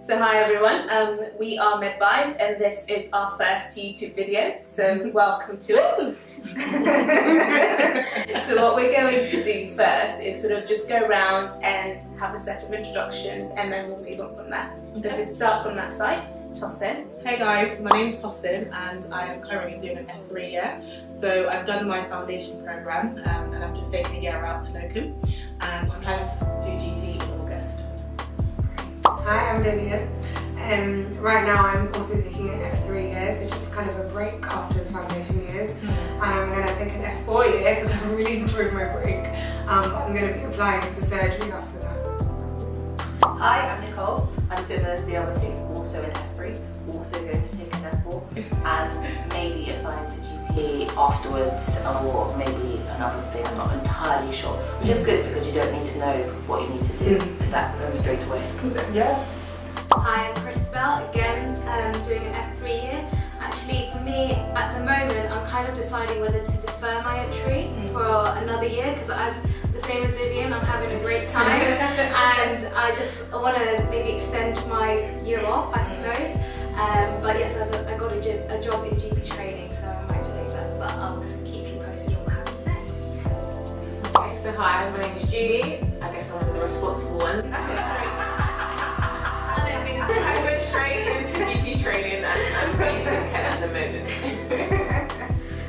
So hi everyone, we are Medvize and this is our first YouTube video, so welcome to it. So what we're going to do first is sort of just go around and have a set of introductions and then we'll move on from there. So if we start from that side, Tosin. Hey guys, my name is Tosin and I am currently doing an F3 year. So I've done my foundation programme and I'm just taking a year out to locum and I'm planning to do GP in August. Hi, I'm Vivian. Right now I'm also taking an F3 year, so just kind of a break after the foundation years. And I'm going to take an F4 year because I really enjoyed my break. But I'm going to be applying for surgery after that. Hi, I'm Nicole. I'm similar as the other two, also in F3, also going to take an F4 and maybe applying for GP afterwards or maybe another thing, I'm not entirely sure. Which is good because you don't need to know what you need to do. Is that going straight away? Yeah. Hi, I'm Christabel, again doing an F3 year. Actually, for me, at the moment, I'm kind of deciding whether to defer my entry for another year because as the same as Vivian, I'm having a great time and I want to maybe extend my year off, I suppose. But yes, I got a job in GP training, so I might delay that, but I'll keep you posted on what happens next. Okay, so hi, my name is Judy. I guess I'm the responsible one. I went straight into GP training and I'm based in Kent at the moment.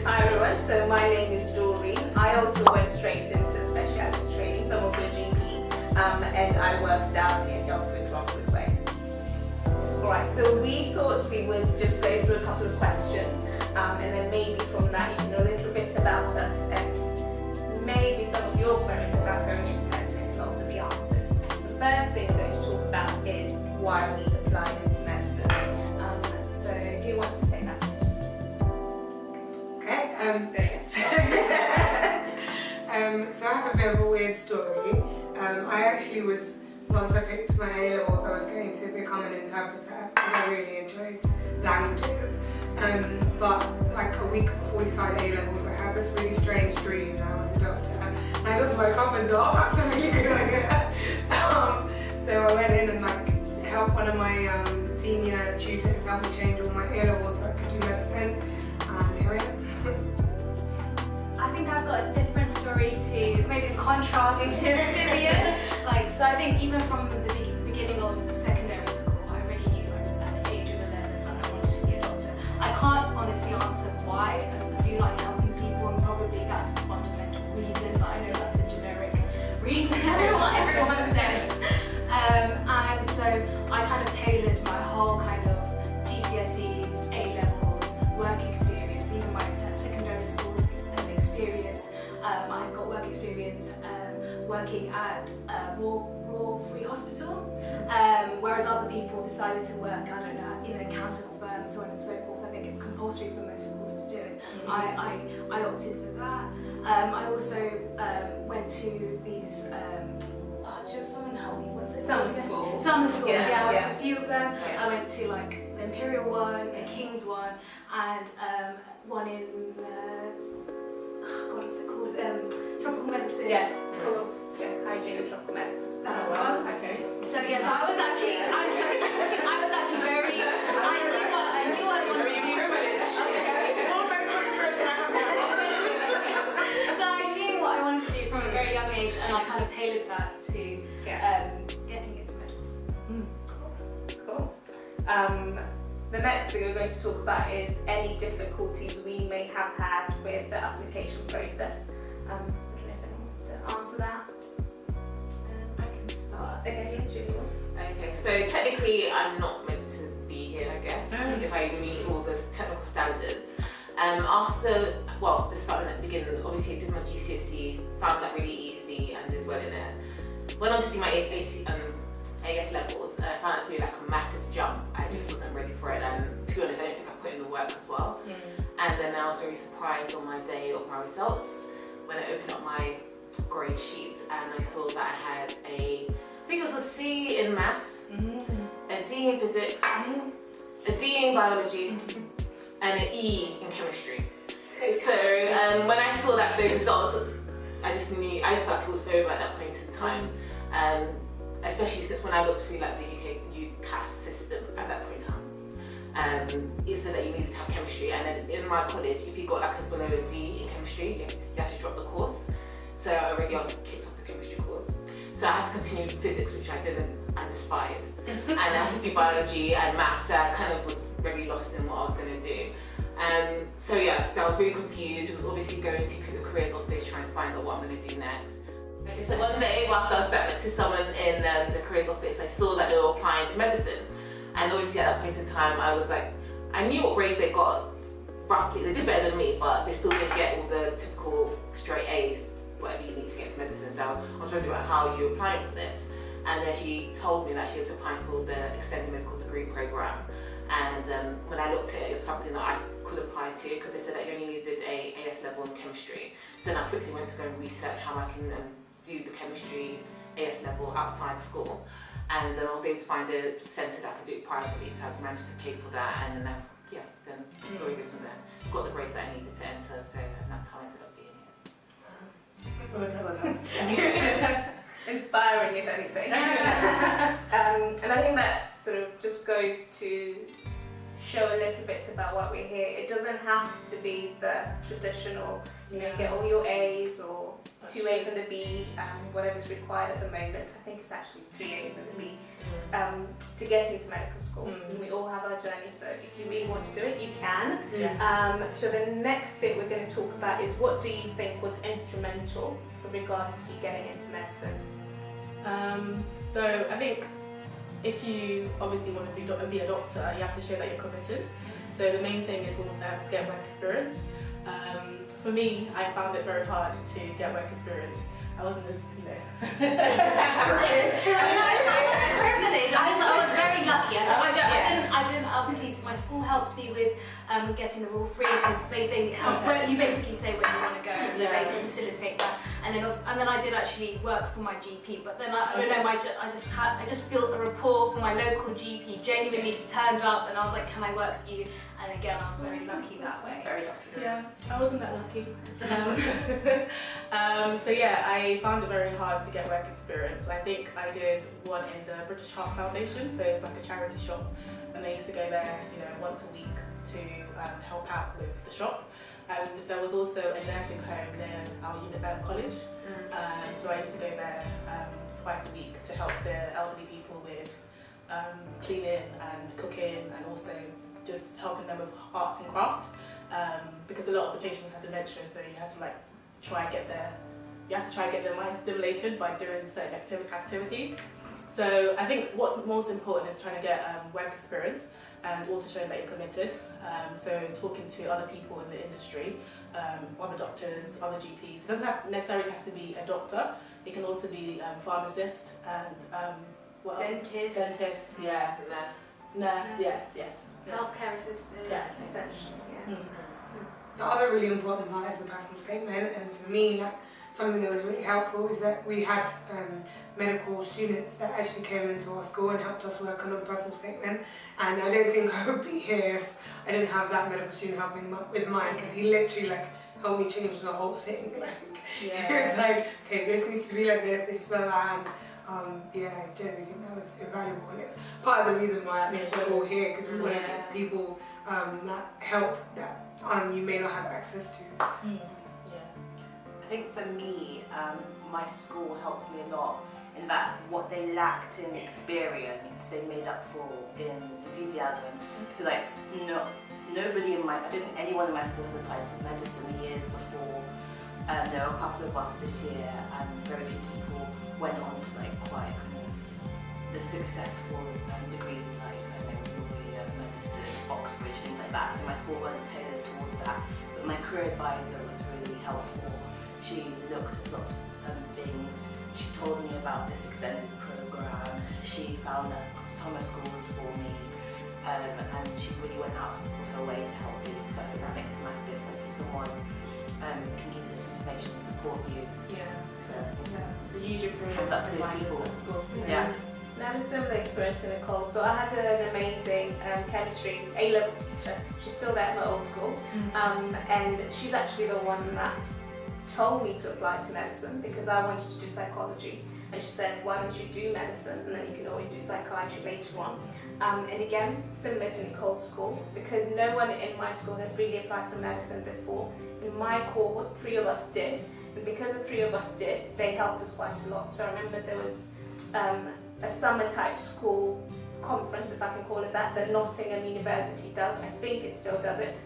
Hi everyone, so my name is Doreen. I also went straight into specialty training, so I'm also a GP and I work down in Guildford, Rockwood Way. Alright, so we thought we would just go through a couple of questions and then maybe from that you can know a little bit about us and maybe some of your queries about going into medicine can also be answered. The first thing we're going to talk about is why we applied into medicine. So who wants to take that question? Okay, so I have a bit of a weird story. I actually was, once I picked my A-levels, I was going to become an interpreter because I really enjoyed languages. But like a week before we started A-levels, I had this really strange dream that I was a doctor. And I just woke up and thought, oh, that's a really good idea. So I went in and helped one of my senior tutors help me change all my A-levels so I could do medicine. And here I am. I think I've got a different story to maybe contrast to Vivian. So I think even from the beginning of secondary school, I already knew at the age of 11 that I wanted to be a doctor. I can't honestly answer why. I do like helping people and probably that's the fundamental reason, but I know that's the generic reason everyone says. And so I kind of tailored my whole kind of GCSEs, A-levels, work experience, even my secondary school experience. I got work experience working at Royal Free Hospital, whereas other people decided to work, I don't know, in an accounting firm, so on and so forth. I think it's compulsory for most schools to do it. I opted for that. I also went to these, someone help me, what's it? Summer school. Summer school, yeah, I went to yeah. a few of them. I went to the Imperial one, the King's one, and one in, what's it called? Tropical medicine. Yes, cool. Yeah, hygiene and tropical medicine. That's the one. Okay. So yes, I was actually very, I knew what I wanted to do. So I knew what I wanted to do from a very young age, and I kind of tailored that to getting into medicine. Cool. The next thing we're going to talk about is any difficulties we may have had with the application process. So I don't know if anyone wants to answer that. I can start. Okay, Julie. Okay, so technically I'm not meant to be here, I guess, if I meet all the technical standards. Just starting at the beginning, obviously I did my GCSE, found that really easy and did well in it. Went on to do my AS levels and I found it to be like a massive jump. I just wasn't ready for it and to be honest I don't think I put in the work as well. And then I was very surprised on my day of my results when I opened up my grade sheet and I saw that I had I think it was a C in maths, a D in physics, a D in biology and an E in chemistry. So when I saw those results, I just felt like it was over at that point in time. especially since when I looked through like the UCAS system at that point in time. It said that you needed to have chemistry, and then in my college, if you got like a below a D in chemistry, you had to drop the course. So already I was kicked off the chemistry course. So I had to continue with physics, which I despised. And I had to do biology and maths, so I kind of was very lost in what I was going to do. So I was really confused. It was obviously going to the careers office trying to find out what I'm going to do next. Okay, so one day whilst I was sat next to someone in the careers office, I saw that they were applying to medicine. And obviously at that point in time, I was like, I knew what grades they got roughly. They did better than me, but they still didn't get all the typical straight A's, whatever you need to get to medicine. So I was wondering about how you were applying for this. And then she told me that she was applying for the extended medical degree program. And when I looked at it, it was something that I could apply to, because they said that you only needed a AS level in chemistry. So then I quickly went to go and research how I can do the chemistry AS level outside school. And I was able to find a centre that I could do it privately, so I managed to pay for that, and then the story goes from there. Got the grades that I needed to enter, so that's how I ended up being here. Inspiring, if anything. And I think that sort of just goes to show a little bit about what we're here. It doesn't have to be the traditional, you get all your A's or 2 A's and a B, whatever's required at the moment. I think it's actually 3 A's and a B to get into medical school. We all have our journey, so if you really want to do it, you can. Yes. So the next bit we're going to talk about is, what do you think was instrumental with regards to you getting into medicine? So I think if you obviously want to be a doctor, you have to show that you're committed. So the main thing is also to get work experience. For me, I found it very hard to get work experience. I wasn't just, Privilege. I was very lucky. I didn't. Obviously, my school helped me with getting the rule free, because they help. But you basically say where you want to go, and they facilitate that. And then I did actually work for my GP. But then I don't know. I just built a rapport for my local GP. Genuinely turned up, and I was like, "Can I work for you?" And again, I was very lucky that way. Very lucky. yeah, I wasn't that lucky. I found it very hard to get work experience. I think I did one in the British Heart Foundation, so it's like a charity shop, and I used to go there, once a week to help out with the shop. And there was also a nursing home near our college, so I used to go there twice a week to help the elderly people with cleaning and cooking, and also just helping them with arts and crafts, because a lot of the patients had dementia, so you had to try and get their mind stimulated by doing certain activities. So I think what's most important is trying to get work experience, and also showing that you're committed. So talking to other people in the industry, other doctors, other GPs. It doesn't necessarily have to be a doctor. It can also be pharmacist and Dentist. Dentist, yeah. Nurse, yes. Healthcare assistant. Yeah. Essentially, The other really important part is the personal statement, and for me, something that was really helpful is that we had medical students that actually came into our school and helped us work on a personal statement. And I don't think I would be here if I didn't have that medical student helping with mine, because he literally helped me change the whole thing. It was okay, this needs to be like this is like that. And I genuinely think that was invaluable, and it's part of the reason why I think we're all here, because we want to give people that help that you may not have access to. I think for me, my school helped me a lot in that what they lacked in experience, they made up for in enthusiasm. So nobody I don't think anyone in my school has applied for medicine years before. There were a couple of us this year, and very few people went on to quite kind of the successful degrees medicine, Oxbridge, things like that. So my school wasn't tailored towards that. But my career advisor was really helpful. She looked at lots of things. She told me about this extended program. She found summer schools for me, and she really went out of her way to help me. So I think that makes a massive difference if someone can give you this information to support you. So use your career Hands up to those people. at school. I had a similar experience to Nicole. So I had an amazing chemistry A-level teacher. She's still there at my old school, and she's actually the one that told me to apply to medicine, because I wanted to do psychology. and she said, why don't you do medicine, and then you can always do psychiatry later on. And again, similar to Nicole's school, because no one in my school had really applied for medicine before. In my cohort, 3 of us did, and because the 3 of us did, they helped us quite a lot. So I remember there was a summer type school conference, if I can call it that Nottingham University does, I think it still does it,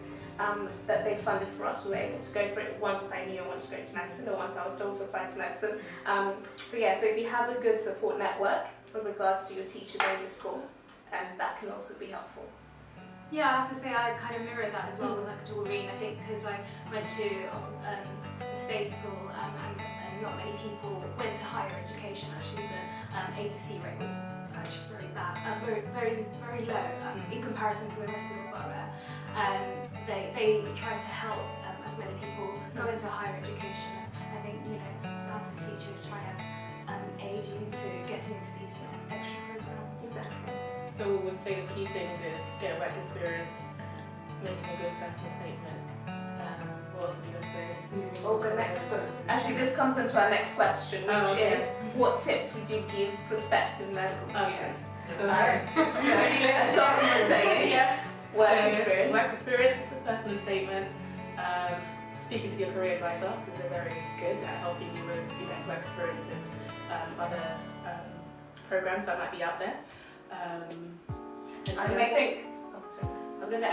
that they funded for us. We were able to go for it once I knew I wanted to go into medicine, or once I was told to apply to medicine. So if you have a good support network with regards to your teachers and your school, that can also be helpful. Yeah, I have to say I kind of mirror that as well with like Doreen. I think because I went to a state school and not many people went to higher education. Actually, the A to C rate was actually very bad, very low in comparison to the rest of the borough. They try to help as many people go into higher education. I think it's down to teachers trying to aid you into getting into these extra programs. Exactly. So we would say the key things is get work experience, making a good personal statement. What else are you going to say? Okay, actually this comes into our next question, which is what tips would you give prospective medical students? So starting with saying, Yes. work experience. Work experience, personal statement, speaking to your career advisor, because they're very good at helping you with work experience and other programs that might be out there. I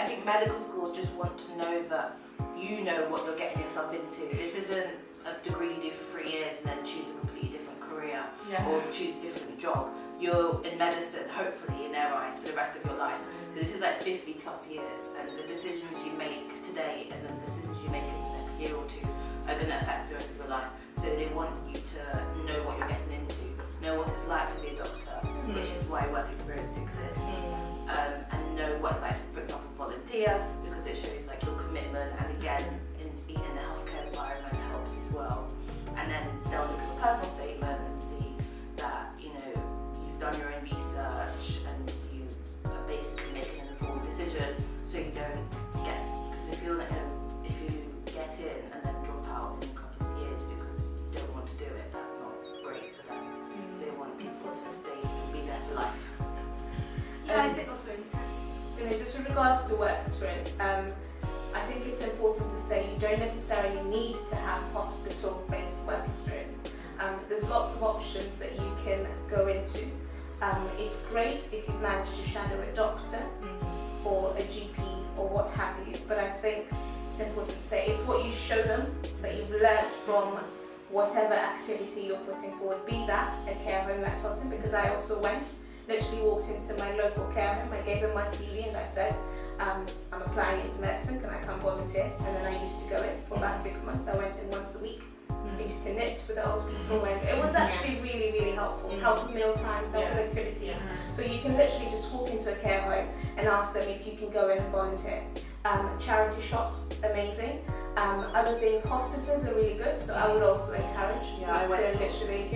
think medical schools just want to know that you know what you're getting yourself into. This isn't a degree you do for 3 years and then choose a completely different career or choose a different job. You're in medicine, hopefully, in their eyes, for the rest of your life. So this is like 50 plus years, and the decisions you make today and then the decisions you make in the next year or 2 are going to affect the rest of your life. So they want you to know what you're getting into, know what it's like to be a doctor, which is why work experience exists, and know what it's like to, for example, volunteer, because it shows like your commitment, and again, in being in a healthcare environment helps as well. And then they'll look at the personal statement and see that you've done your own research and you are basically making an informed decision, so you don't get, because if you get in and then drop out in a couple of years because you don't want to do it, that's not great for them. So they want people to stay and be there for life. Yeah, I think also. Just with regards to work experience, I think it's important to say you don't necessarily need to have hospital-based work experience. There's lots of options that you can go into. It's great if you've managed to shadow a doctor or a GP or what have you, but I think it's important to say it's what you show them that you've learned from whatever activity you're putting forward, be that a care home like Tossin, because I also literally walked into my local care home, I gave them my CV and I said, I'm applying into medicine, can I come volunteer? And then I used to go in for about 6 months. I went in once a week. I used to knit with the old people, and it was actually really, really helpful. Help with meal times, help with activities. So you can literally just walk into a care home and ask them if you can go in and volunteer. Charity shops, amazing. Other things, hospices are really good, so I would also encourage you to literally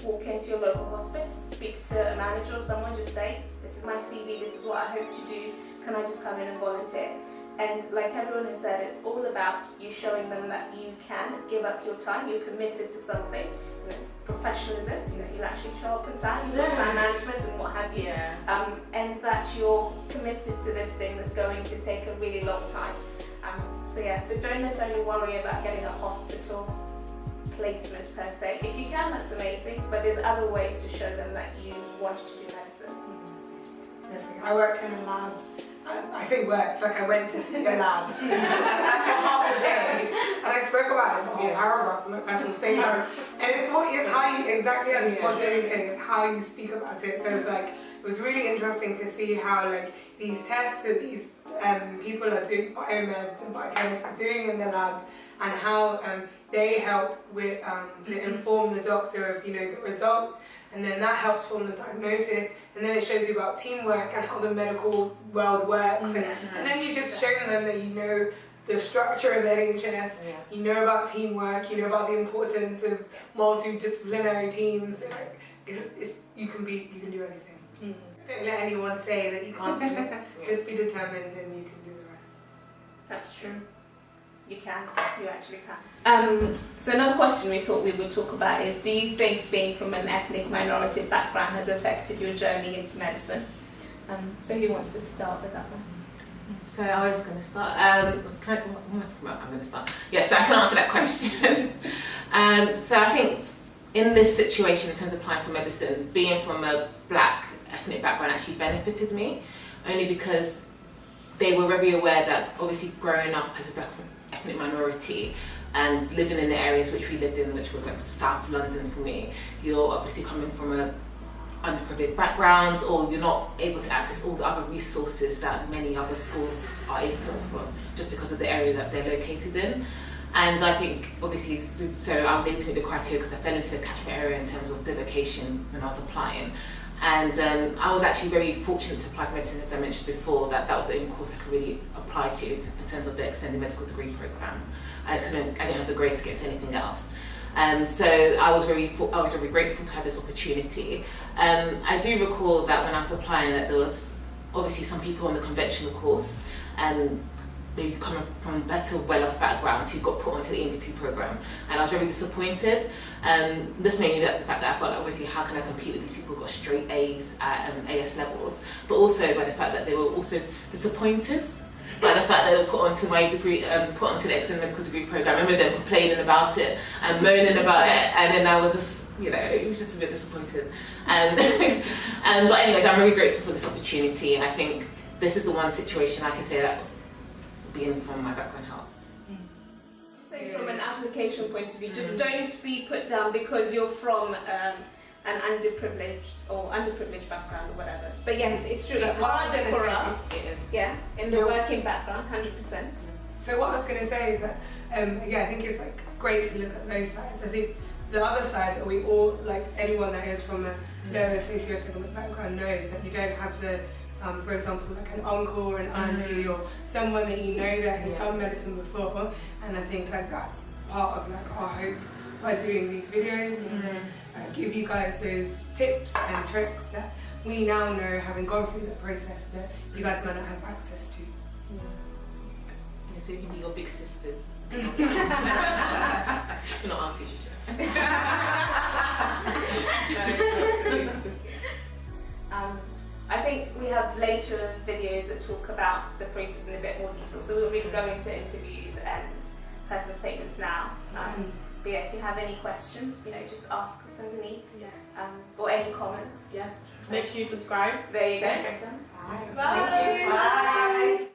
walk into your local hospice, speak to a manager or someone, just say, this is my CV, this is what I hope to do, can I just come in and volunteer? And like everyone has said, it's all about you showing them that you can give up your time, you're committed to something, professionalism, you'll actually show up on time, you've got time management and what have you, and that you're committed to this thing that's going to take a really long time. So don't necessarily worry about getting a hospital placement per se. If you can, that's amazing, but there's other ways to show them that you want to do medicine. Definitely. I worked in a lab. I say worked, like I went to see a lab for half a day, and I spoke about it for a whole paragraph in my personal statement. And it's how you, exactly as what Doreen's saying, it's how you speak about it. So it's like, it was really interesting to see how like these tests that these people are doing, biomeds and biochemists are doing in the lab, and how they help with to inform the doctor of the results, and then that helps form the diagnosis, and then it shows you about teamwork and how the medical world works, and then you just show them that you know the structure of the NHS, you know about teamwork, you know about the importance of multidisciplinary teams. So like, you can do anything. Don't let anyone say that you can't do it. Just be determined and you can do the rest. That's true. You can, you actually can. So another question we thought we would talk about is, do you think being from an ethnic minority background has affected your journey into medicine? So who wants to start with that one? So I was going to start. I'm going to start. Yeah, so I can answer that question. So I think in this situation, in terms of applying for medicine, being from a black ethnic background actually benefited me, only because they were very aware that obviously growing up as a black ethnic minority and living in the areas which we lived in, which was like South London for me, you're obviously coming from a underprivileged background, or you're not able to access all the other resources that many other schools are able to offer just because of the area that they're located in. And I think obviously, so I was able to meet the criteria because I fell into the catchment area in terms of the location when I was applying. And I was actually very fortunate to apply for medicine, as I mentioned before, that was the only course I could really apply to in terms of the extended medical degree program. I didn't have the grace to get to anything else. So I was very grateful to have this opportunity. I do recall that when I was applying that there was obviously some people on the conventional course, maybe coming from better, well-off backgrounds who got put onto the NDP program, and I was very disappointed. This made me the fact that I felt like obviously how can I compete with these people who got straight A's at AS levels, but also by the fact that they were also disappointed by the fact that they were put onto my degree, put onto the extended medical degree program. I remember them complaining about it and moaning about it, and then I was just, just a bit disappointed. But anyways, I'm very grateful for this opportunity, and I think this is the one situation I can say that being from my background helped. Say from an application point of view, just don't be put down because you're from an underprivileged background or whatever. But yes, it's true. It's harder for us. It is. Yeah, in the working background, 100%. So what I was going to say is that, I think it's like great to look at those sides. I think the other side that we all, like anyone that is from a lower socioeconomic background knows that you don't have the, for example, like an uncle or an auntie or someone that you know that has done medicine before. And I think like that's part of like our hope by doing these videos is to give you guys those tips and tricks that we now know, having gone through the process, that you guys might not have access to. Yeah, so you can be your big sisters. You're not aunties, you should. I think we have later videos that talk about the process in a bit more detail, so we'll really go into interviews and personal statements now. But yeah, if you have any questions, just ask us underneath. Yes. Or any comments. Yes. Make sure you subscribe. There you go. Bye. Thank you. Bye.